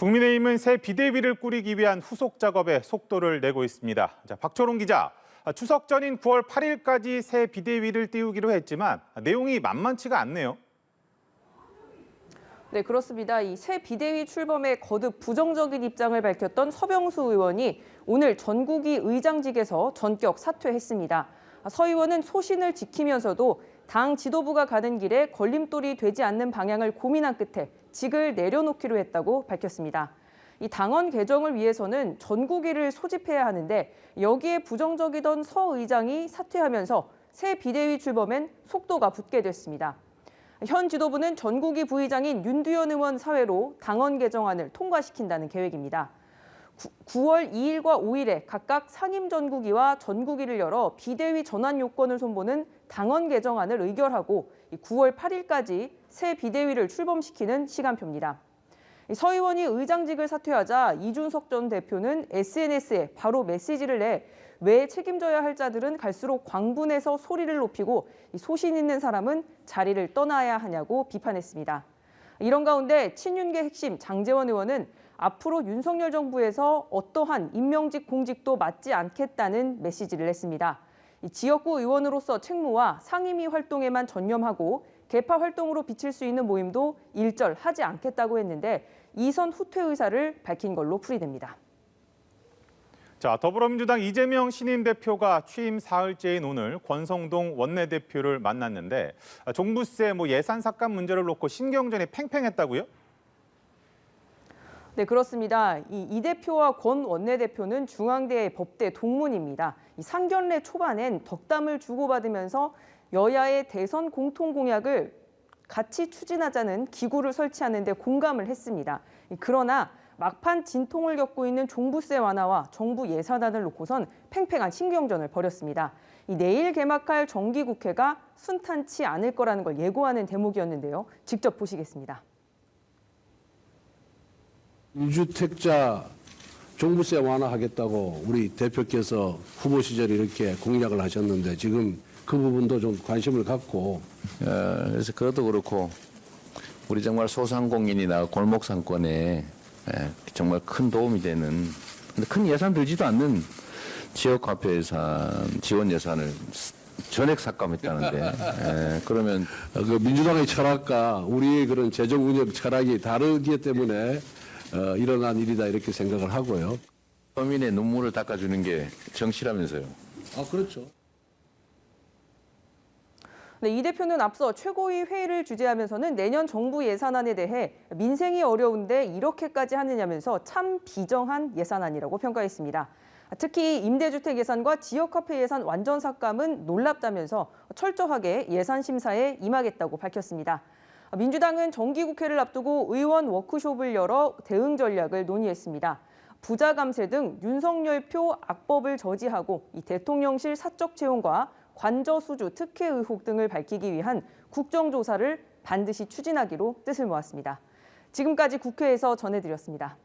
국민의힘은 새 비대위를 꾸리기 위한 후속 작업에 속도를 내고 있습니다. 박초롱 기자, 추석 전인 9월 8일까지 새 비대위를 띄우기로 했지만 내용이 만만치가 않네요. 네, 그렇습니다. 이 새 비대위 출범에 거듭 부정적인 입장을 밝혔던 서병수 의원이 오늘 전국위 의장직에서 전격 사퇴했습니다. 서 의원은 소신을 지키면서도 당 지도부가 가는 길에 걸림돌이 되지 않는 방향을 고민한 끝에 직을 내려놓기로 했다고 밝혔습니다. 이 당원 개정을 위해서는 전국위를 소집해야 하는데 여기에 부정적이던 서 의장이 사퇴하면서 새 비대위 출범엔 속도가 붙게 됐습니다. 현 지도부는 전국위 부의장인 윤두현 의원 사회로 당원 개정안을 통과시킨다는 계획입니다. 9월 2일과 5일에 각각 상임전국위와 전국위를 열어 비대위 전환 요건을 손보는 당원 개정안을 의결하고 9월 8일까지 새 비대위를 출범시키는 시간표입니다. 서 의원이 의장직을 사퇴하자 이준석 전 대표는 SNS에 바로 메시지를 내 왜 책임져야 할 자들은 갈수록 광분해서 소리를 높이고 소신 있는 사람은 자리를 떠나야 하냐고 비판했습니다. 이런 가운데 친윤계 핵심 장제원 의원은 앞으로 윤석열 정부에서 어떠한 임명직 공직도 맡지 않겠다는 메시지를 냈습니다. 지역구 의원으로서 책무와 상임위 활동에만 전념하고 개파 활동으로 비칠 수 있는 모임도 일절하지 않겠다고 했는데 이선 후퇴 의사를 밝힌 걸로 풀이됩니다. 자, 더불어민주당 이재명 신임 대표가 취임 사흘째인 오늘 권성동 원내대표를 만났는데 종부세 예산 삭감 문제를 놓고 신경전이 팽팽했다고요? 네, 그렇습니다. 이 대표와 권 원내대표는 중앙대 법대 동문입니다. 이 상견례 초반엔 덕담을 주고받으면서 여야의 대선 공통 공약을 같이 추진하자는 기구를 설치하는 데 공감을 했습니다. 그러나 막판 진통을 겪고 있는 종부세 완화와 정부 예산안을 놓고선 팽팽한 신경전을 벌였습니다. 내일 개막할 정기국회가 순탄치 않을 거라는 걸 예고하는 대목이었는데요. 직접 보시겠습니다. 1주택자 종부세 완화하겠다고 우리 대표께서 후보 시절에 이렇게 공약을 하셨는데 지금 그 부분도 좀 관심을 갖고 그래서 그것도 그렇고 우리 정말 소상공인이나 골목 상권에 정말 큰 도움이 되는 근데 큰 예산 들지도 않는 지역화폐 예산, 지원 예산을 전액 삭감했다는데 그러면 그 민주당의 철학과 우리의 그런 재정 운영 철학이 다르기 때문에 일어난 일이다 이렇게 생각을 하고요. 서민의 눈물을 닦아주는 게 정치라면서요. 아, 그렇죠. 네, 이 대표는 앞서 최고위 회의를 주재하면서는 내년 정부 예산안에 대해 민생이 어려운데 이렇게까지 하느냐면서 참 비정한 예산안이라고 평가했습니다. 특히 임대주택 예산과 지역화폐 예산 완전 삭감은 놀랍다면서 철저하게 예산 심사에 임하겠다고 밝혔습니다. 민주당은 정기국회를 앞두고 의원 워크숍을 열어 대응 전략을 논의했습니다. 부자 감세 등 윤석열표 악법을 저지하고 이 대통령실 사적 채용과 관저수주 특혜 의혹 등을 밝히기 위한 국정조사를 반드시 추진하기로 뜻을 모았습니다. 지금까지 국회에서 전해드렸습니다.